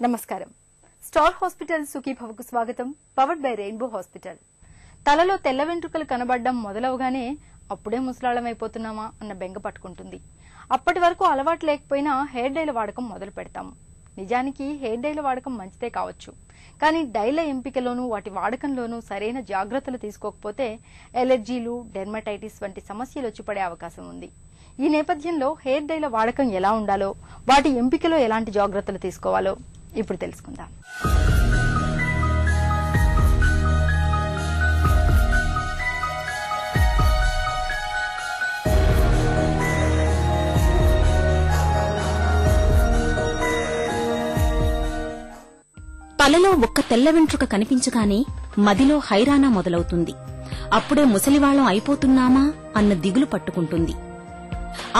నమస్కారం. Star hospital సుఖీభవకు స్వాగతం. Powered by rainbow hospital. తలలో తెల్ల వెంట్రుకలు కనబడడం మొదలవగానే అప్పుడే ముసలాళమైపోతున్నామా అన్న బెంగ పట్టుకుంటుంది. అప్పటి వరకు అలవాటు లేకపోయినా హెయిర్ డైల వాడకం మొదలు పెడతాము. నిజానికి హెయిర్ డైల వాడకం మంచిదే కావచ్చు, కానీ డైల ఎంపికలోనూ వాటి వాడకంలోనూ సరైన జాగ్రత్తలు తీసుకోకపోతే ఎలర్జీలు, డెర్మటైటిస్ వంటి సమస్యలు వచ్చి పడే అవకాశం ఉంది. ఈ నేపథ్యంలో హెయిర్ డైల వాడకం ఎలా ఉండాలో, వాటి ఎంపికలో ఎలాంటి జాగ్రత్తలు తీసుకోవాలో ఇప్పుడు తెలుసుకుందాం. తలలో ఒక్క తెల్ల వెంట్రుక కనిపించగానే మదిలో హైరానా మొదలవుతుంది. అప్పుడే ముసలివాళ్లం అయిపోతున్నామా అన్న దిగులు పట్టుకుంటుంది.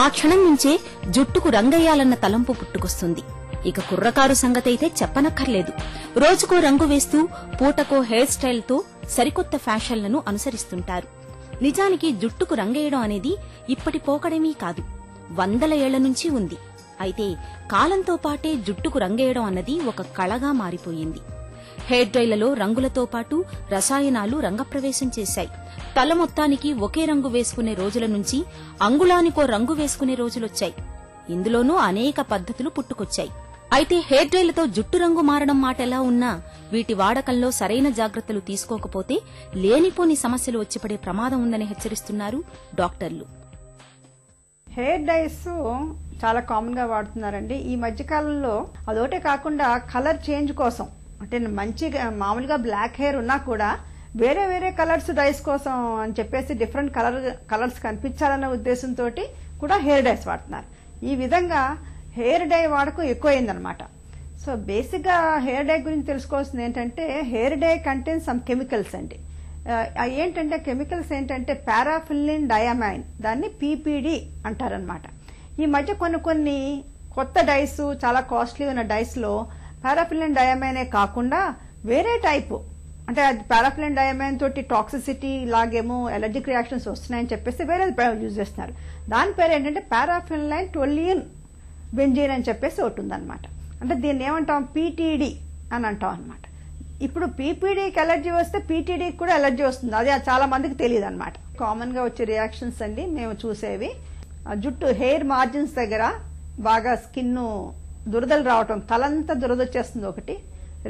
ఆ క్షణం నుంచే జుట్టుకు రంగయ్యాలన్న తలంపు పుట్టుకొస్తుంది. ఇక కుర్రకారు సంగతైతే చెప్పనక్కర్లేదు. రోజుకో రంగు వేస్తూ పూటకో హెయిర్ స్టైల్తో సరికొత్త ఫ్యాషన్లను అనుసరిస్తుంటారు. నిజానికి జుట్టుకు రంగేయడం అనేది ఇప్పటి పోకడమీ కాదు, వందల ఏళ్ల నుంచి ఉంది. అయితే కాలంతో పాటే జుట్టుకు రంగేయడం అన్నది ఒక కళగా మారిపోయింది. హెయిర్ డ్రైలలో రంగులతో పాటు రసాయనాలు రంగప్రవేశం చేశాయి. తల మొత్తానికి ఒకే రంగు వేసుకునే రోజుల నుంచి అంగుళానికో రంగు వేసుకునే రోజులొచ్చాయి. ఇందులోనూ అనేక పద్ధతులు పుట్టుకొచ్చాయి. అయితే హెయిర్ డ్రైలతో జుట్టు రంగు మారడం మాట ఎలా ఉన్నా వీటి వాడకంలో సరైన జాగ్రత్తలు తీసుకోకపోతే లేనిపోని సమస్యలు వచ్చిపడే ప్రమాదం ఉందని హెచ్చరిస్తున్నారు డాక్టర్లు. హెయిర్ డైస్ చాలా కామన్ గా వాడుతున్నారండి ఈ మధ్య కాలంలో. అదొకటే కాకుండా కలర్ చేంజ్ కోసం, అంటే మంచిగా మామూలుగా బ్లాక్ హెయిర్ ఉన్నా కూడా వేరే వేరే కలర్స్ డైస్ కోసం అని చెప్పేసి డిఫరెంట్ కలర్స్ కనిపించాలన్న ఉద్దేశంతో కూడా హెయిర్ డైస్ వాడుతున్నారు. ఈ విధంగా హెయిర్ డై వాడకం ఎక్కువైందనమాట. సో బేసిక్ గా హెయిర్ డై గురించి తెలుసుకోవాల్సింది ఏంటంటే, hair dye contains some chemicals అండి. ఏంటంటే కెమికల్స్ ఏంటంటే పారాఫిలిన్ డయామైన్, దాన్ని పీపీడీ అంటారనమాట. ఈ మధ్య కొన్ని కొత్త డైస్, చాలా కాస్ట్లీ ఉన్న డైస్ లో పారాఫిలిన్ డయామైనే కాకుండా వేరే టైపు, అంటే అది పారాఫిలిన్ డయామైన్ తోటి టాక్సిసిటీ లాగేమో ఎలర్జిక్ రియాక్షన్స్ వస్తున్నాయని చెప్పేసి వేరే యూజ్ చేస్తున్నారు. దాని పేరు ఏంటంటే పారాఫిలిన్ టొల్యూన్ బెంజీన్ అని చెప్పేసి ఒకటి ఉందన్నమాట. అంటే దీన్ని ఏమంటాం, పీటీడీ అని అంటాం అనమాట. ఇప్పుడు పీపీడీకి ఎలర్జీ వస్తే పీటీడీకి కూడా ఎలర్జీ వస్తుంది. అది చాలా మందికి తెలియదు అనమాట. కామన్ గా వచ్చే రియాక్షన్స్ అండి మేము చూసేవి, జుట్టు హెయిర్ మార్జిన్స్ దగ్గర బాగా స్కిన్ దురదలు రావటం, తలంతా దురద వచ్చేస్తుంది ఒకటి.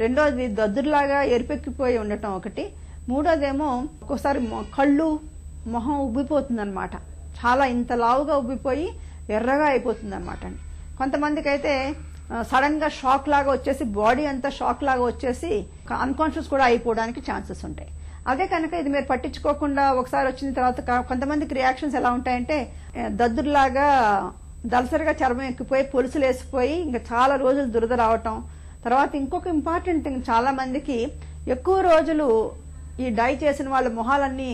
రెండోది దద్దురులాగా ఎరిపెక్కిపోయి ఉండటం ఒకటి. మూడోదేమో ఒక్కోసారి కళ్ళు, మొహం ఉబ్బిపోతుంది అనమాట. చాలా ఇంత లావుగా ఉబ్బిపోయి ఎర్రగా అయిపోతుంది అనమాట అండి. కొంతమందికి అయితే సడన్ గా షాక్ లాగా వచ్చేసి బాడీ అంతా షాక్ లాగా వచ్చేసి అన్కాన్షియస్ కూడా అయిపోవడానికి ఛాన్సెస్ ఉంటాయి. అదే కనుక ఇది మీరు పట్టించుకోకుండా ఒకసారి వచ్చిన తర్వాత కొంతమందికి రియాక్షన్స్ ఎలా ఉంటాయంటే, దద్దురులాగా దలసరిగా చర్మం ఎక్కిపోయి పొలుసులు వేసిపోయి ఇంకా చాలా రోజులు దురద రావటం. తర్వాత ఇంకొక ఇంపార్టెంట్ థింగ్, చాలా మందికి ఎక్కువ రోజులు ఈ డై చేసిన వాళ్ళ మొహాలన్నీ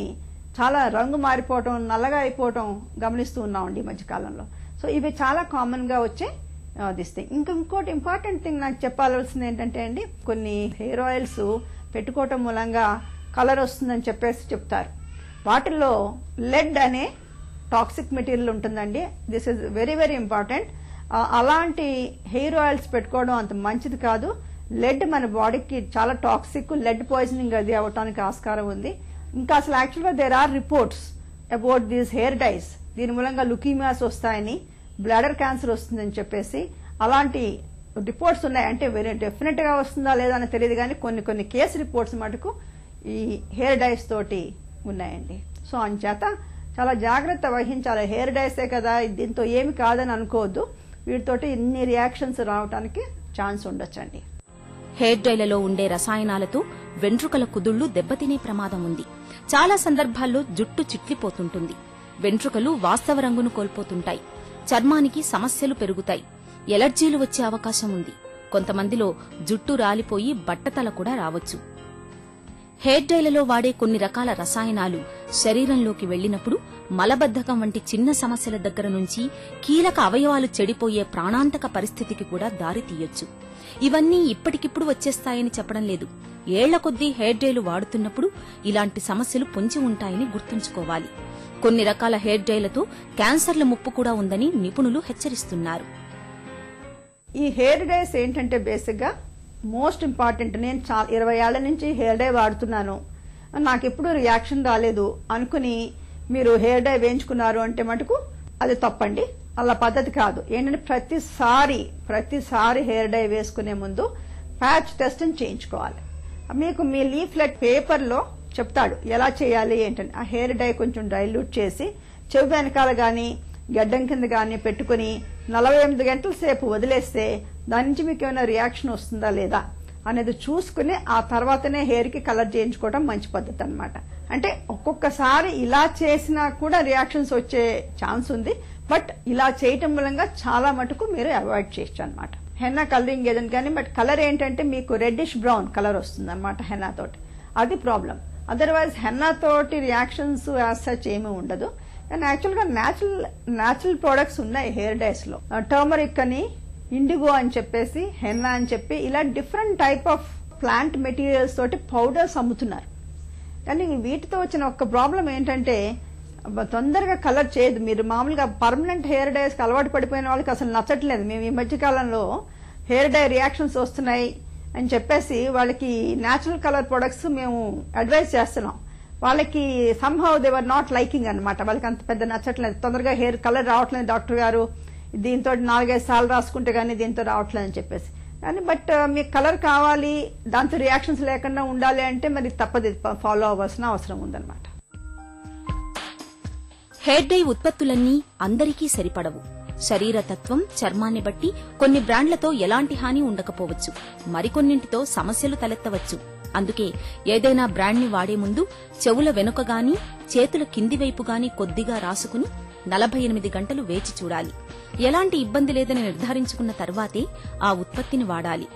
చాలా రంగు మారిపోవటం, నల్లగా అయిపోవటం గమనిస్తూ ఉన్నామండి ఈ మధ్యకాలంలో. సో ఇవి చాలా కామన్ గా వచ్చే దిస్ థింగ్. ఇంకోటి ఇంపార్టెంట్ థింగ్ నాకు చెప్పాల్సింది ఏంటంటే అండి, కొన్ని హెయిర్ ఆయిల్స్ పెట్టుకోవటం మూలంగా కలర్ వస్తుందని చెప్పేసి చెప్తారు. వాటిల్లో లెడ్ అనే టాక్సిక్ మెటీరియల్ ఉంటుందండి. This is very very important. అలాంటి హెయిర్ ఆయిల్స్ పెట్టుకోవడం అంత మంచిది కాదు. లెడ్ మన బాడీకి చాలా టాక్సిక్, లెడ్ పాయిజనింగ్ అది అవటానికి ఆస్కారం ఉంది. ఇంకా అసలు యాక్చువల్గా there are reports about these hair dyes. దీని మూలంగా లుకీమియాస్ వస్తాయని, బ్లాడర్ క్యాన్సర్ వస్తుందని చెప్పేసి అలాంటి రిపోర్ట్స్ ఉన్నాయి. అంటే వెరీ డెఫినెట్ గా వస్తుందా లేదా అని తెలియదు, కానీ కొన్ని కేసు రిపోర్ట్స్ మటుకు ఈ హెయిర్ డైస్ తోటి ఉన్నాయండి. సో అంచేత చాలా జాగ్రత్త వహించాలి. హెయిర్ డైసే కదా, దీంతో ఏమి కాదని అనుకోవద్దు. వీటితోటి ఇన్ని రియాక్షన్స్ రావడానికి ఛాన్స్ ఉండొచ్చండి. హెయిర్ డైలలో ఉండే రసాయనాలతో వెంట్రుకల కుదుళ్లు దెబ్బతినే ప్రమాదం ఉంది. చాలా సందర్భాల్లో జుట్టు చిట్లిపోతుంటుంది. వెంట్రుకలు వాస్తవ రంగును కోల్పోతుంటాయి. చర్మానికి సమస్యలు పెరుగుతాయి. ఎలర్జీలు వచ్చే అవకాశం ఉంది. కొంతమందిలో జుట్టు రాలిపోయి బట్టతల కూడా రావచ్చు. హెయిర్ డైలలో వాడే కొన్ని రకాల రసాయనాలు శరీరంలోకి వెళ్లినప్పుడు మలబద్ధకం వంటి చిన్న సమస్యల దగ్గర నుంచి కీలక అవయవాలు చెడిపోయే ప్రాణాంతక పరిస్థితికి కూడా దారి తీయొచ్చు. ఇవన్నీ ఇప్పటికిప్పుడు వచ్చేస్తాయని చెప్పడం లేదు. ఏళ్ల కొద్దీ హెయిర్ డైలు వాడుతున్నప్పుడు ఇలాంటి సమస్యలు పొంచి ఉంటాయని గుర్తుంచుకోవాలి. కొన్ని రకాల హెయిర్ డైలతో క్యాన్సర్ల ముప్పు కూడా ఉందని నిపుణులు హెచ్చరిస్తున్నారు. ఈ హెయిర్ డైస్ ఏంటంటే బేసిక్ గా మోస్ట్ ఇంపార్టెంట్. నేను 20 ఏళ్ల నుంచి హెయిర్ డై వాడుతున్నాను, నాకు ఎప్పుడు రియాక్షన్ రాలేదు అనుకుని మీరు హెయిర్ డై వేయించుకున్నారు అంటే మటుకు అది తప్పండి. అలా పద్ధతి కాదు. ఏంటంటే ప్రతిసారి హెయిర్ డై వేసుకునే ముందు ప్యాచ్ టెస్ట్ చేయించుకోవాలి. మీకు మీ లీఫ్లెట్ పేపర్ లో చెప్తాడు ఎలా చేయాలి ఏంటని. ఆ హెయిర్ డై కొంచెం డైల్యూట్ చేసి చెవి వెనకాల గాని గడ్డం కింద గాని పెట్టుకుని 48 గంటల సేపు వదిలేస్తే దాని నుంచి మీకు ఏమైనా రియాక్షన్ వస్తుందా లేదా అనేది చూసుకుని ఆ తర్వాతనే హెయిర్ కి కలర్ చేయించుకోవడం మంచి పద్ధతి అన్నమాట. అంటే ఒక్కొక్కసారి ఇలా చేసినా కూడా రియాక్షన్స్ వచ్చే ఛాన్స్ ఉంది. బట్ ఇలా చేయటం మూలంగా చాలా మటుకు మీరు అవాయిడ్ చేయొచ్చు అనమాట. హెన్నా కలరింగ్ ఏదని కానీ బట్ కలర్ ఏంటంటే మీకు రెడ్డిష్ బ్రౌన్ కలర్ వస్తుంది అనమాట హెన్నా తోటి. అది ప్రాబ్లం. అదర్వైజ్ హెన్నా తోటి రియాక్షన్స్ యాజ్ సచ్ ఏమీ ఉండదు. అండ్ యాక్చువల్ గా న్యాచురల్ ప్రొడక్ట్స్ ఉన్నాయి హెయిర్ డైస్ లో. టర్మరిక్ అని, ఇండిగో అని చెప్పేసి, హెన్నా అని చెప్పి ఇలా different type of plant materials తోటి పౌడర్స్ అమ్ముతున్నారు. కానీ వీటితో వచ్చిన ఒక ప్రాబ్లం ఏంటంటే తొందరగా కలర్ చేయదు. మీరు మామూలుగా పర్మనెంట్ హెయిర్ డైస్ కి అలవాటు పడిపోయిన వాళ్ళకి అసలు నచ్చట్లేదు. మేము ఈ మధ్య కాలంలో హెయిర్ డై రియాక్షన్స్ వస్తున్నాయి అని చెప్పేసి వాళ్ళకి న్యాచురల్ కలర్ ప్రొడక్ట్స్ మేము అడ్వైజ్ చేస్తున్నాం. వాళ్ళకి somehow they were not liking అనమాట. వాళ్ళకి అంత పెద్ద నచ్చట్లేదు, తొందరగా హెయిర్ కలర్ రావట్లేదు డాక్టర్ గారు, దీంతో 4-5 సార్లు రాసుకుంటే గానీ దీంతో రావట్లేదు అని చెప్పేసి. కానీ బట్ మీకు కలర్ కావాలి, దాంతో రియాక్షన్స్ లేకుండా ఉండాలి అంటే మరి తప్పది, ఫాలో అవ్వాల్సిన అవసరం ఉందన్నమాట. హెయిర్ డై ఉత్పత్తులన్నీ అందరికీ సరిపడవు. శరీరతత్వం, చర్మాన్ని బట్టి కొన్ని బ్రాండ్లతో ఎలాంటి హాని ఉండకపోవచ్చు, మరికొన్నింటితో సమస్యలు తలెత్తవచ్చు. అందుకే ఏదైనా బ్రాండ్ ని వాడే ముందు చెవుల వెనుక గాని చేతుల కింది వైపు గాని కొద్దిగా రాసుకుని 48 గంటలు వేచి చూడాలి. ఎలాంటి ఇబ్బంది లేదని నిర్ధారించుకున్న తర్వాతే ఆ ఉత్పత్తిని వాడాలి.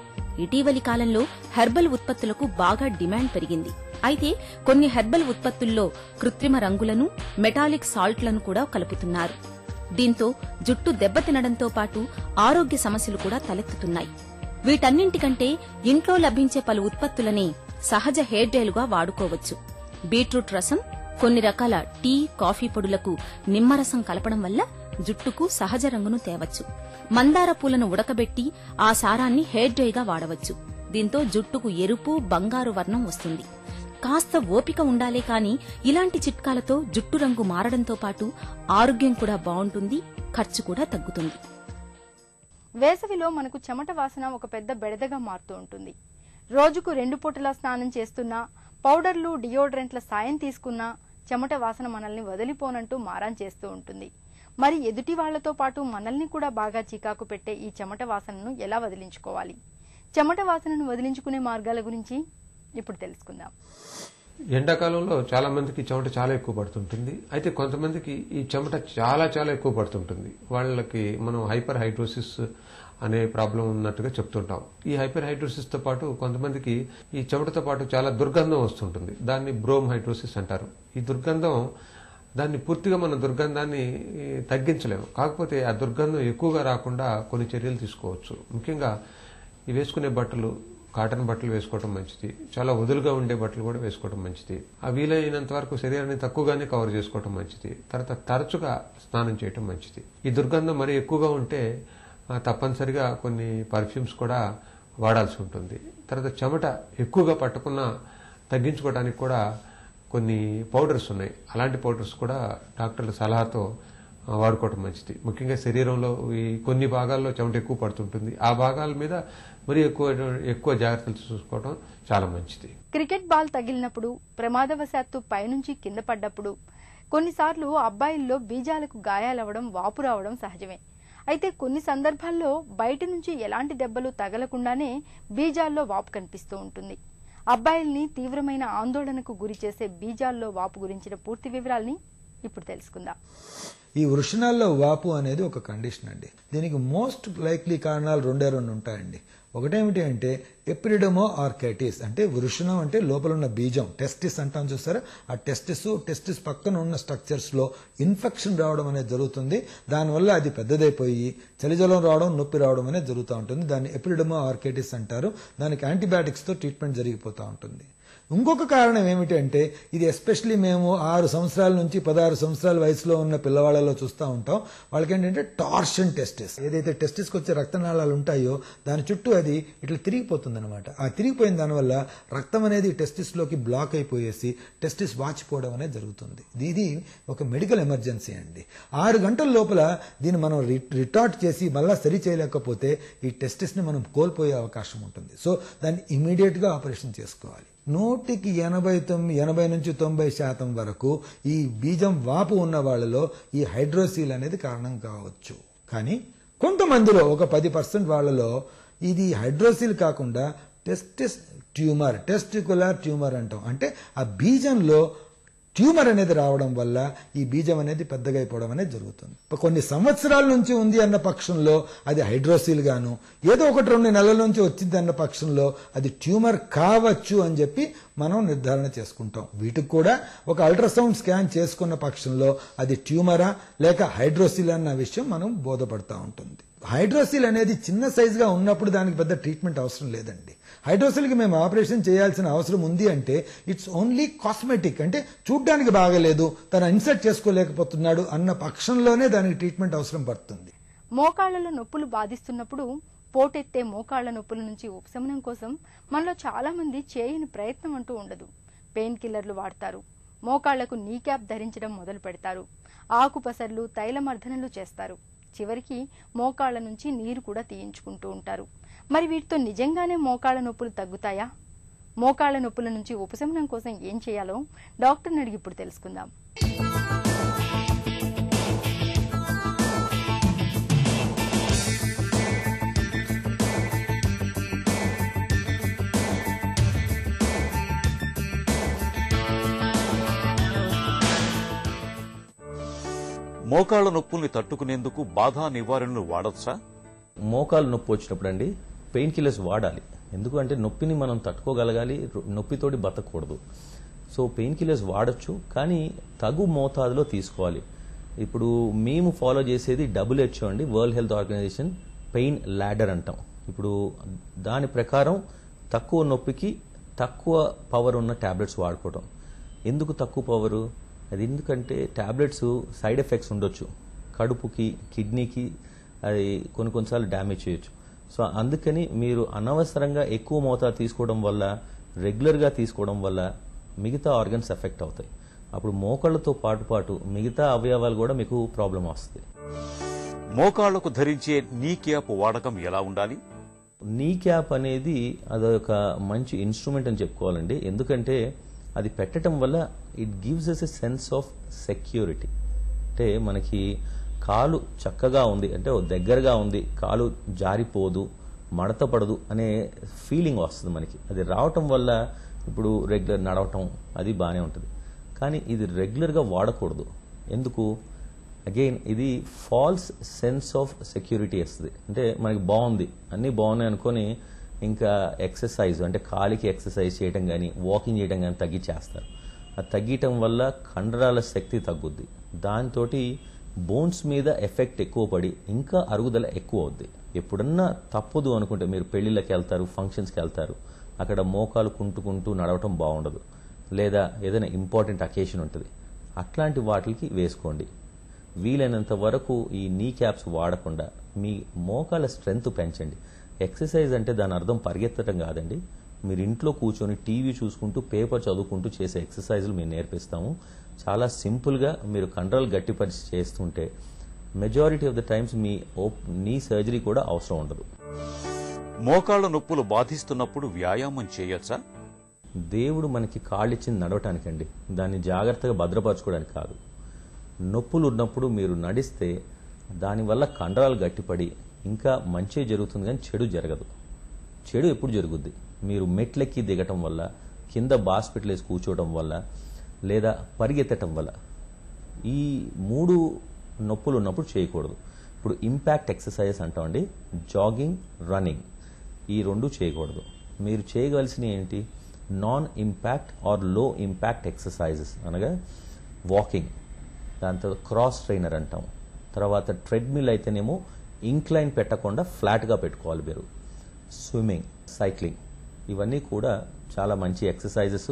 ఇటీవలి కాలంలో హెర్బల్ ఉత్పత్తులకు బాగా డిమాండ్ పెరిగింది. అయితే కొన్ని హెర్బల్ ఉత్పత్తుల్లో కృత్రిమ రంగులను, మెటాలిక్ సాల్ట్లను కూడా కలుపుతున్నారు. దీంతో జుట్టు దెబ్బతినడంతో పాటు ఆరోగ్య సమస్యలు కూడా తలెత్తుతున్నాయి. వీటన్నింటికంటే ఇంట్లో లభించే పలు ఉత్పత్తులనే సహజ హెయిర్ డైలుగా వాడుకోవచ్చు. బీట్రూట్ రసం, కొన్ని రకాల టీ, కాఫీ పొడులకు నిమ్మరసం కలపడం వల్ల జుట్టుకు సహజ రంగును తేవచ్చు. మందార పూలను ఉడకబెట్టి ఆ సారాన్ని హెయిర్ డైగా వాడవచ్చు. దీంతో జుట్టుకు ఎరుపు, బంగారు వర్ణం వస్తుంది. కాస్త ఓపిక ఉండాలే కాని ఇలాంటి చిట్కాలతో జుట్టు రంగు మారడంతో పాటు ఆరోగ్యం కూడా బాగుంటుంది, ఖర్చు కూడా తగ్గుతుంది. వేసవిలో మనకు చెమట వాసన ఒక పెద్ద బెడదగా మారుతూ ఉంటుంది. రోజుకు 2 పూటలా స్నానం చేస్తున్నా, పౌడర్లు, డియోడ్రెంట్ల సాయం తీసుకున్నా చెమట వాసన మనల్ని వదిలిపోనంటూ మారాన్ చేస్తూ ఉంటుంది. మరి ఎదుటి వాళ్లతో పాటు మనల్ని కూడా బాగా చికాకు పెట్టే ఈ చెమట వాసనను ఎలా వదిలించుకోవాలి? చెమట వాసనను వదిలించుకునే మార్గాల గురించి ఇప్పుడు తెలుసుకుందాం. ఎండాకాలంలో చాలా మందికి చెమట చాలా ఎక్కువ పడుతుంటుంది. అయితే కొంతమందికి ఈ చెమట చాలా చాలా ఎక్కువ పడుతుంటుంది. వాళ్ళకి మనం హైపర్ హైడ్రోసిస్ అనే ప్రాబ్లం ఉన్నట్టుగా చెప్తుంటాం. ఈ హైపర్ హైడ్రోసిస్ తో పాటు కొంతమందికి ఈ చెమటతో పాటు చాలా దుర్గంధం వస్తుంటుంది. దాన్ని బ్రోమ్ హైడ్రోసిస్ అంటారు. ఈ దుర్గంధం, దాన్ని పూర్తిగా మన దుర్గంధాన్ని తగ్గించలేము. కాకపోతే ఆ దుర్గంధం ఎక్కువగా రాకుండా కొన్ని చర్యలు తీసుకోవచ్చు. ముఖ్యంగా ఈ వేసుకునే బట్టలు, కాటన్ బట్టలు వేసుకోవడం మంచిది. చాలా వదులుగా ఉండే బట్టలు కూడా వేసుకోవడం మంచిది. ఆ వీలైనంత వరకు శరీరాన్ని తక్కువగానే కవర్ చేసుకోవడం మంచిది. తర్వాత తరచుగా స్నానం చేయడం మంచిది. ఈ దుర్గంధం మరీ ఎక్కువగా ఉంటే తప్పనిసరిగా కొన్ని పర్ఫ్యూమ్స్ కూడా వాడాల్సి ఉంటుంది. తర్వాత చెమట ఎక్కువగా పట్టకుండా తగ్గించుకోవడానికి కూడా కొన్ని పౌడర్స్ ఉన్నాయి. అలాంటి పౌడర్స్ కూడా డాక్టర్ల సలహాతో వాడుకోవడం మంచిది. ముఖ్యంగా శరీరంలో ఈ కొన్ని భాగాల్లో చెమట ఎక్కువ పడుతుంటుంది. ఆ భాగాల మీద మరి ఎక్కువ జాగ్రత్తలు చూసుకోవడం చాలా మంచిది. క్రికెట్ బాల్ తగిలినప్పుడు, ప్రమాదవశాత్తు పైనుంచి కింద పడ్డప్పుడు, కొన్నిసార్లు అబ్బాయిల్లో బీజాలకు గాయాలవడం, వాపు రావడం సహజమే. అయితే కొన్ని సందర్భాల్లో బయట నుంచి ఎలాంటి దెబ్బలు తగలకుండానే బీజాల్లో వాపు కనిపిస్తూ ఉంటుంది. అబ్బాయిల్ని తీవ్రమైన ఆందోళనకు గురి చేసే బీజాల్లో వాపు గురించిన పూర్తి వివరాల్ని ఇప్పుడు తెలుసుకుందాం. ఈ వృషణాల్లో వాపు అనేది ఒక కండిషన్ అండి. దీనికి మోస్ట్ లైక్లీ కారణాలు 2 ఉంటాయండి. ఒకటేమిటి అంటే ఎపిడిడమో ఆర్కైటిస్, అంటే వృషణం అంటే లోపల ఉన్న బీజం, టెస్టిస్ అంటాం చూసారా, ఆ టెస్టిస్ పక్కన ఉన్న స్ట్రక్చర్స్ లో ఇన్ఫెక్షన్ రావడం అనేది జరుగుతుంది. దానివల్ల అది పెద్దదైపోయి చలిజలం రావడం, నొప్పి రావడం అనేది జరుగుతూ ఉంటుంది. దాన్ని ఎపిడిడమో ఆర్కైటిస్ అంటారు. దానికి యాంటీబయాటిక్స్ తో ట్రీట్మెంట్ జరిగిపోతూ ఉంటుంది. ఇంకొక కారణం ఏమిటంటే ఇది ఎస్పెషలీ మేము 6 సంవత్సరాల నుంచి 16 సంవత్సరాల వయసులో ఉన్న పిల్లవాళ్ళలో చూస్తూ ఉంటాం. వాళ్ళకి ఏంటంటే టార్షన్ టెస్టిస్, ఏదైతే టెస్టిస్కి వచ్చే రక్తనాళాలు ఉంటాయో దాని చుట్టూ అది ఇట్లా తిరిగిపోతుంది అనమాట. ఆ తిరిగిపోయిన దానివల్ల రక్తం అనేది టెస్టిస్లోకి బ్లాక్ అయిపోయేసి టెస్టిస్ వాచిపోవడం అనేది జరుగుతుంది. ఇది ఒక మెడికల్ ఎమర్జెన్సీ అండి. 6 గంటల లోపల దీన్ని మనం రిటార్ట్ చేసి మళ్ళా సరి చేయలేకపోతే ఈ టెస్టిస్ని మనం కోల్పోయే అవకాశం ఉంటుంది. సో దాన్ని ఇమీడియట్గా ఆపరేషన్ చేసుకోవాలి. 80 నుంచి 90% వరకు ఈ బీజం వాపు ఉన్న వాళ్ళలో ఈ హైడ్రోసీల్ అనేది కారణం కావచ్చు. కానీ కొంతమందిలో ఒక 10% వాళ్ళలో ఇది హైడ్రోసీల్ కాకుండా టెస్టికులర్ ట్యూమర్ అంటాం. అంటే ఆ బీజంలో ట్యూమర్ అనేది రావడం వల్ల ఈ బీజం అనేది పెద్దగా అయిపోవడం అనేది జరుగుతుంది. కొన్ని సంవత్సరాల నుంచి ఉంది అన్న పక్షంలో అది హైడ్రోసీల్ గాను, ఏదో 1-2 నెలల నుంచి వచ్చింది అన్న పక్షంలో అది ట్యూమర్ కావచ్చు అని చెప్పి మనం నిర్ధారణ చేసుకుంటాం. వీటికి కూడా ఒక అల్ట్రాసౌండ్ స్కాన్ చేసుకున్న పక్షంలో అది ట్యూమరా లేక హైడ్రోసీల్ అన్న విషయం మనం బోధపడతా ఉంటుంది. హైడ్రోసీల్ అనేది చిన్న సైజుగా ఉన్నప్పుడు దానికి పెద్ద ట్రీట్మెంట్ అవసరం లేదండి. హైడ్రోసీల్కి మేము ఆపరేషన్ చేయాల్సిన అవసరం ఉంది అంటే ఇట్స్ ఓన్లీ కాస్మెటిక్, అంటే చూడ్డానికి బాగలేదు, తను ఇన్సర్ట్ చేసుకోలేకపోతున్నాడు అన్న పక్షంలోనే దానికి ట్రీట్మెంట్ అవసరం పడుతుంది. మోకాళ్లలో నొప్పులు బాధిస్తున్నప్పుడు పోటెత్తే మోకాళ్ల నొప్పుల నుంచి ఉపశమనం కోసం మనలో చాలా మంది చేయని ప్రయత్నం అంటూ ఉండదు. పెయిన్ కిల్లర్లు వాడతారు, మోకాళ్లకు నీ క్యాప్ ధరించడం మొదలు పెడతారు, ఆకుపసర్లు తైలమర్ధనలు చేస్తారు, చివరికి మోకాళ్ల నుంచి నీరు కూడా తీయించుకుంటూ ఉంటారు. మరి వీటితో నిజంగానే మోకాళ్ల నొప్పులు తగ్గుతాయా? మోకాళ్ల నొప్పుల నుంచి ఉపశమనం కోసం ఏం చేయాలో డాక్టర్ని అడిగి ఇప్పుడు తెలుసుకుందాం. మోకాళ్ల నొప్పుల్ని తట్టుకునేందుకు బాధా నివారణలు వాడొచ్చా? మోకాలు నొప్పి వచ్చినప్పుడు అండి పెయిన్ కిల్లర్స్ వాడాలి. ఎందుకంటే నొప్పిని మనం తట్టుకోగలగాలి, నొప్పితోటి బతకూడదు. సో పెయిన్ కిల్లర్స్ వాడచ్చు, కానీ తగు మోతాదులో తీసుకోవాలి. ఇప్పుడు మేము ఫాలో చేసేది WHO అండి, world health organisation pain ladder అంటాం. ఇప్పుడు దాని ప్రకారం తక్కువ నొప్పికి తక్కువ పవర్ ఉన్న టాబ్లెట్స్ వాడుకోవడం. ఎందుకు తక్కువ పవరు? అది ఎందుకంటే టాబ్లెట్స్ సైడ్ ఎఫెక్ట్స్ ఉండొచ్చు, కడుపుకి కిడ్నీకి అది కొన్నిసార్లు డ్యామేజ్ చేయొచ్చు. సో అందుకని మీరు అనవసరంగా ఎక్కువ మోతాదు తీసుకోవడం వల్ల, రెగ్యులర్గా తీసుకోవడం వల్ల మిగతా ఆర్గన్స్ ఎఫెక్ట్ అవుతాయి. అప్పుడు మోకాళ్లతో పాటు మిగతా అవయవాలు కూడా మీకు ప్రాబ్లం వస్తుంది. మోకాళ్లకు ధరించే నీ క్యాప్ వాడకం ఎలా ఉండాలి? నీ క్యాప్ అనేది అదొక మంచి ఇన్స్ట్రుమెంట్ అని చెప్పుకోవాలండి. ఎందుకంటే అది పెట్టడం వల్ల it gives us a sense of security. అంటే మనకి కాలు చక్కగా ఉంది, అంటే దగ్గరగా ఉంది, కాలు జారిపోదు, మడత పడదు అనే ఫీలింగ్ వస్తుంది మనకి. అది రావటం వల్ల ఇప్పుడు రెగ్యులర్ నడవటం అది బాగానే ఉంటుంది. కానీ ఇది రెగ్యులర్గా వాడకూడదు. ఎందుకు? అగైన్ ఇది ఫాల్స్ సెన్స్ ఆఫ్ సెక్యూరిటీ వస్తుంది. అంటే మనకి బాగుంది, అన్నీ బాగున్నాయి అనుకొని ఇంకా ఎక్సర్సైజ్ అంటే కాలికి ఎక్సర్సైజ్ చేయడం కానీ వాకింగ్ చేయడం కానీ తగ్గించేస్తారు. అది తగ్గటం వల్ల కండరాల శక్తి తగ్గుద్ది, దాంతో బోన్స్ మీద ఎఫెక్ట్ ఎక్కువ పడి ఇంకా అరుగుదల ఎక్కువ అవుద్ది. ఎప్పుడన్నా తప్పదు అనుకుంటే మీరు పెళ్లిళ్ళకి వెళ్తారు, ఫంక్షన్స్కి వెళ్తారు, అక్కడ మోకాలు కుంటుకుంటూ నడవటం బాగుండదు, లేదా ఏదైనా ఇంపార్టెంట్ అకేషన్ ఉంటుంది, అట్లాంటి వాటికి వేసుకోండి. వీలైనంత వరకు ఈ నీ క్యాప్స్ వాడకుండా మీ మోకాల స్ట్రెంగ్త్ పెంచండి. ఎక్సర్సైజ్ అంటే దాని అర్థం పరిగెత్తడం కాదండి. మీరు ఇంట్లో కూర్చొని టీవీ చూసుకుంటూ పేపర్ చదువుకుంటూ చేసే ఎక్సర్సైజులు మేము నేర్పిస్తాము. చాలా సింపుల్గా మీరు కండరాలు గట్టిపరిచి చేస్తుంటే మెజారిటీ ఆఫ్ ద టైమ్స్ మీ నీ సర్జరీ కూడా అవసరం ఉండదు. మోకాళ్ల నొప్పులు బాధిస్తున్నప్పుడు వ్యాయామం చేయొచ్చా? దేవుడు మనకి కాళ్ళు ఇచ్చింది నడవటానికండి, దాన్ని జాగ్రత్తగా భద్రపరచుకోవడానికి కాదు. నొప్పులు ఉన్నప్పుడు మీరు నడిస్తే దానివల్ల కండరాలు గట్టిపడి ఇంకా మంచి జరుగుతుంది, కానీ చెడు జరగదు. చెడు ఎప్పుడు జరుగుద్ది? మీరు మెట్లెక్కి దిగటం వల్ల, కింద బాస్పిటల్ వేసి కూర్చోవడం వల్ల, లేదా పరిగెత్తటం వల్ల. ఈ 3 నొప్పులు ఉన్నప్పుడు చేయకూడదు. ఇప్పుడు ఇంపాక్ట్ ఎక్సర్సైజెస్ అంటామండి, జాగింగ్, రన్నింగ్, ఈ 2 చేయకూడదు. మీరు చేయవలసినవి ఏంటి? నాన్ ఇంపాక్ట్ ఆర్ లో ఇంపాక్ట్ ఎక్సర్సైజెస్, అనగా వాకింగ్, దాంతో క్రాస్ ట్రైనర్ అంటాం. తర్వాత ట్రెడ్మిల్ అయితేనేమో ఇంక్లైన్ పెట్టకుండా ఫ్లాట్గా పెట్టుకోవాలి మీరు. స్విమ్మింగ్, సైక్లింగ్, ఇవన్నీ కూడా చాలా మంచి ఎక్సర్సైజెస్.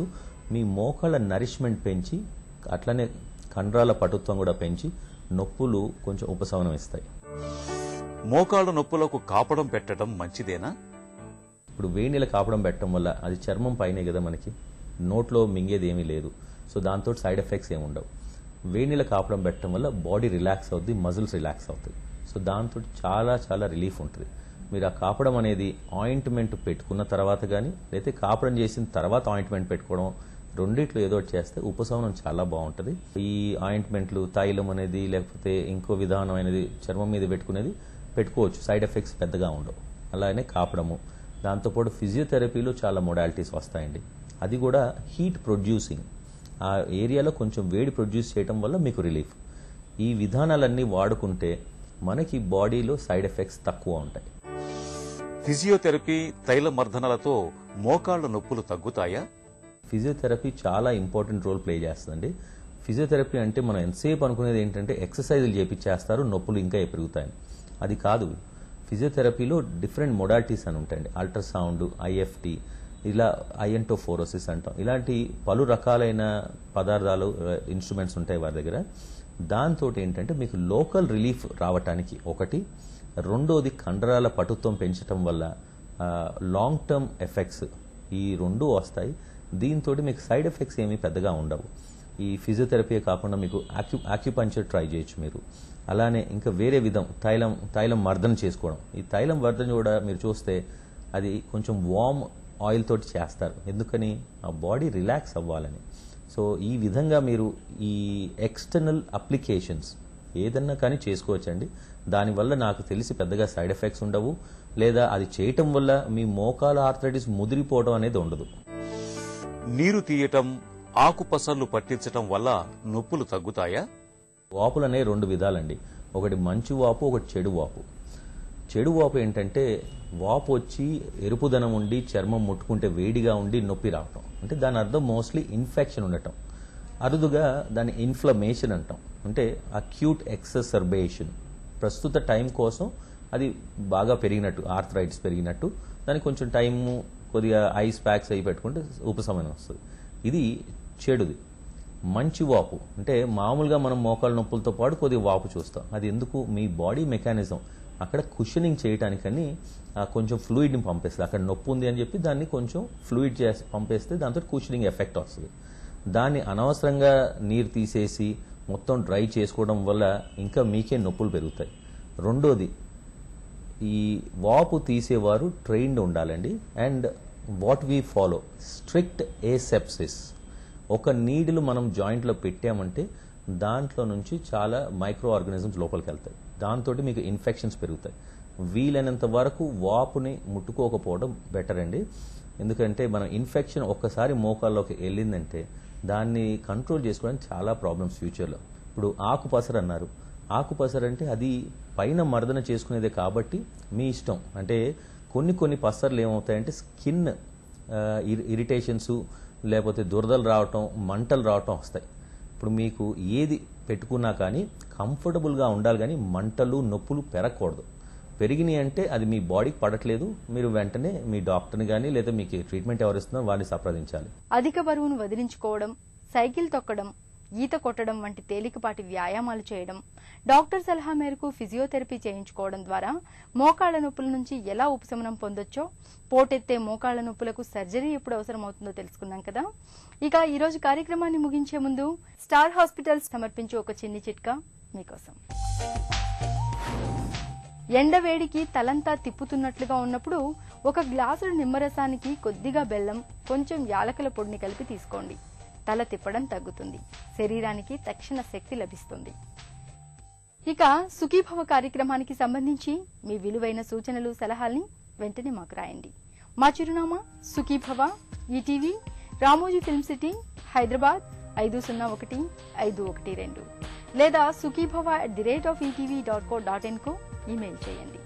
మీ మోకాళ్ళ నరిష్మెంట్ పెంచి అట్లనే కండరాల పటుత్వం కూడా పెంచి నొప్పులు కొంచెం ఉపశమనం ఇస్తాయి. మోకాళ్ళ నొప్పులకు కాపడం పెట్టడం మంచిదేనా? ఇప్పుడు వేడి నీళ్ళ కాపడం పెట్టడం వల్ల అది చర్మం పైనే కదా, మనకి నోట్లో మింగేది ఏమీ లేదు. సో దాంతో సైడ్ ఎఫెక్ట్స్ ఏమి ఉండవు. వేడి నీళ్ళ కాపడం పెట్టడం వల్ల బాడీ రిలాక్స్ అవుతుంది, మజిల్స్ రిలాక్స్ అవుతాయి. సో దాంతో చాలా చాలా రిలీఫ్ ఉంటుంది. మీరు ఆ కాపడం అనేది ఆయింట్మెంట్ పెట్టుకున్న తర్వాత కానీ లేకపోతే కాపడం చేసిన తర్వాత ఆయింట్మెంట్ పెట్టుకోవడం, రెండిట్లో ఏదో ఒకటి చేస్తే ఉపశమనం చాలా బాగుంటుంది. ఈ ఆయింట్మెంట్లు, తైలం అనేది లేకపోతే ఇంకో విధానం అనేది చర్మం మీద పెట్టుకునేది పెట్టుకోవచ్చు, సైడ్ ఎఫెక్ట్స్ పెద్దగా ఉండవు. అలానే కాపడము, దాంతోపాటు ఫిజియోథెరపీలో చాలా మోడాలిటీస్ వస్తాయండి. అది కూడా హీట్ ప్రొడ్యూసింగ్, ఆ ఏరియాలో కొంచెం వేడి ప్రొడ్యూస్ చేయడం వల్ల మీకు రిలీఫ్. ఈ విధానాలన్నీ వాడుకుంటే మనకి బాడీలో సైడ్ ఎఫెక్ట్స్ తక్కువ ఉంటాయి. ఫిజియోథెరపీ, తైల మర్దనలతో మోకాళ్ల నొప్పులు తగ్గుతాయా? ఫిజియోథెరపీ చాలా ఇంపార్టెంట్ రోల్ ప్లే చేస్తుందండి. ఫిజియోథెరపీ అంటే మనం ఎంతసేపు అనుకునేది ఏంటంటే ఎక్సర్సైజులు చేపించేస్తారు, నొప్పులు ఇంకా పెరుగుతాయి. అది కాదు. ఫిజియోథెరపీలో డిఫరెంట్ మొడాలిటీస్ అని ఉంటాయండి. అల్ట్రాసౌండ్, ఐఎఫ్టీ, ఇలా ఐఎంటోఫోరోసిస్ అంటాం. ఇలాంటి పలు రకాలైన పదార్థాలు, ఇన్స్ట్రుమెంట్స్ ఉంటాయి వారి దగ్గర. దాంతో ఏంటంటే మీకు లోకల్ రిలీఫ్ రావటానికి ఒకటి, రెండోది కండరాల పటుత్వం పెంచడం వల్ల లాంగ్ టర్మ్ ఎఫెక్ట్స్ ఈ రెండు వస్తాయి. దీంతో మీకు సైడ్ ఎఫెక్ట్స్ ఏమీ పెద్దగా ఉండవు. ఈ ఫిజియోథెరపీ కాకుండా మీకు ఆక్యుపంచర్ ట్రై చేయొచ్చు మీరు. అలానే ఇంకా వేరే విధం తైలం మర్దన చేసుకోవడం. ఈ తైలం మర్దన కూడా మీరు చూస్తే అది కొంచెం వార్మ్ ఆయిల్ తోటి చేస్తారు. ఎందుకని? ఆ బాడీ రిలాక్స్ అవ్వాలని. సో ఈ విధంగా మీరు ఈ ఎక్స్టర్నల్ అప్లికేషన్స్ ఏదన్నా కానీ చేసుకోవచ్చండి. దానివల్ల నాకు తెలిసి పెద్దగా సైడ్ ఎఫెక్ట్స్ ఉండవు, లేదా అది చేయటం వల్ల మీ మోకాల ఆర్థరైటిస్ ముదిరిపోవడం అనేది ఉండదు. నీరు తీయటం, ఆకుపసర్లు పట్టించటం వల్ల నొప్పులు తగ్గుతాయా? వాపులు అనే రెండు విధాలండి. ఒకటి మంచి వాపు, ఒకటి చెడు వాపు. చెడు వాపు ఏంటంటే వాపు వచ్చి ఎరుపుదనం ఉండి చర్మం ముట్టుకుంటే వేడిగా ఉండి నొప్పి రావటం. అంటే దాని అర్థం మోస్ట్లీ ఇన్ఫెక్షన్ ఉండటం. అరుదుగా దాన్ని ఇన్ఫ్లమేషన్ అంటాం. అంటే అక్యూట్ ఎక్ససర్బేషన్. ప్రస్తుత టైం కోసం అది బాగా పెరిగినట్టు, ఆర్థరైటిస్ పెరిగినట్టు, దానికి కొంచెం టైము, కొద్దిగా ఐస్ ప్యాక్స్ అవి పెట్టుకుంటే ఉపశమనం వస్తుంది. ఇది చెడుది. మంచి వాపు అంటే మామూలుగా మనం మోకాళ్ళ నొప్పులతో పాటు కొద్దిగా వాపు చూస్తాం. అది ఎందుకు? మీ బాడీ మెకానిజం అక్కడ కుషనింగ్ చేయడానికని కొంచెం ఫ్లూయిడ్ని పంపిస్తుంది. అక్కడ నొప్పి ఉంది అని చెప్పి దాన్ని కొంచెం ఫ్లూయిడ్ చేసి పంపేస్తే దాంతో కుషనింగ్ ఎఫెక్ట్ వస్తుంది. దాన్ని అనవసరంగా నీరు తీసేసి మొత్తం డ్రై చేసుకోవడం వల్ల ఇంకా మీకే నొప్పులు పెరుగుతాయి. రెండోది, ఈ వాపు తీసేవారు ట్రైన్డ్ ఉండాలండి. And what we follow strict asepsis. ఒక నీడిలు మనం జాయింట్లో పెట్టామంటే దాంట్లో నుంచి చాలా మైక్రో ఆర్గానిజమ్స్ లోపలికి వెళ్తాయి. దాంతో మీకు ఇన్ఫెక్షన్స్ పెరుగుతాయి. వీలైనంత వరకు వాపుని ముట్టుకోకపోవడం బెటర్ అండి. ఎందుకంటే మనం ఇన్ఫెక్షన్ ఒక్కసారి మోకాల్లోకి వెళ్ళిందంటే దాన్ని కంట్రోల్ చేసుకోవడానికి చాలా ప్రాబ్లమ్స్ ఫ్యూచర్లో. ఇప్పుడు ఆకుపసర అన్నారు. ఆకుపసర అంటే అది పైన మర్దన చేసుకునేదే కాబట్టి మీ ఇష్టం. అంటే కొన్ని పసర్లు ఏమవుతాయంటే స్కిన్ ఇరిటేషన్స్, లేకపోతే దురదలు రావటం, మంటలు రావటం వస్తాయి. ఇప్పుడు మీకు ఏది పెట్టుకున్నా కానీ కంఫర్టబుల్గా ఉండాలి, కానీ మంటలు, నొప్పులు పెరగకూడదు. పెరిగినాయి అంటే అది మీ బాడీకి పడట్లేదు, మీరు వెంటనే మీ డాక్టర్ని కానీ లేదా మీకు ట్రీట్మెంట్ ఎవరు ఇస్తున్నారో వారిని సంప్రదించాలి. అధిక బరువును వదిలించుకోవడం, సైకిల్ తొక్కడం, ఈత కొట్టడం వంటి తేలికపాటి వ్యాయామాలు చేయడం, డాక్టర్ సలహా మేరకు ఫిజియోథెరపీ చేయించుకోవడం ద్వారా మోకాళ్ల నొప్పుల నుంచి ఎలా ఉపశమనం పొందొచ్చో, పోటెత్తే మోకాళ్ల నొప్పులకు సర్జరీ ఎప్పుడు అవసరమవుతుందో తెలుసుకున్నాం కదా. ఇక ఈరోజు కార్యక్రమాన్ని ముగించే ముందు స్టార్ హాస్పిటల్స్ సమర్పించే ఒక చిన్ని చిట్కా మీకోసం. ఎండవేడికి తలంతా తిప్పుతున్నట్లుగా ఉన్నప్పుడు ఒక గ్లాసుడు నిమ్మరసానికి కొద్దిగా బెల్లం, కొంచెం యాలకుల పొడిని కలిపి తీసుకోండి. తల తిప్పడం తగ్గుతుంది, శరీరానికి తక్షణ శక్తి లభిస్తుంది. ఇక సుఖీభవ కార్యక్రమానికి సంబంధించి మీ విలువైన సూచనలు, సలహాల్ని వెంటనే మాకు రాయండి. మా చిరునామా Sukhibhava, ETV, Ramoji film city, Hyderabad 501512 లేదా sukhibhava@etv.co.in కు ఈమెయిల్ చేయండి.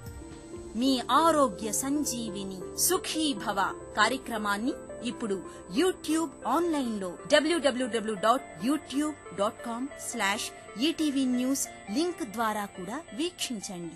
మీ ఆరోగ్య సంజీవిని సుఖీ భవ కార్యక్రమాన్ని ఇప్పుడు యూట్యూబ్ ఆన్లైన్ లో www.youtube.com/etv news లింక్ ద్వారా కూడా వీక్షించండి.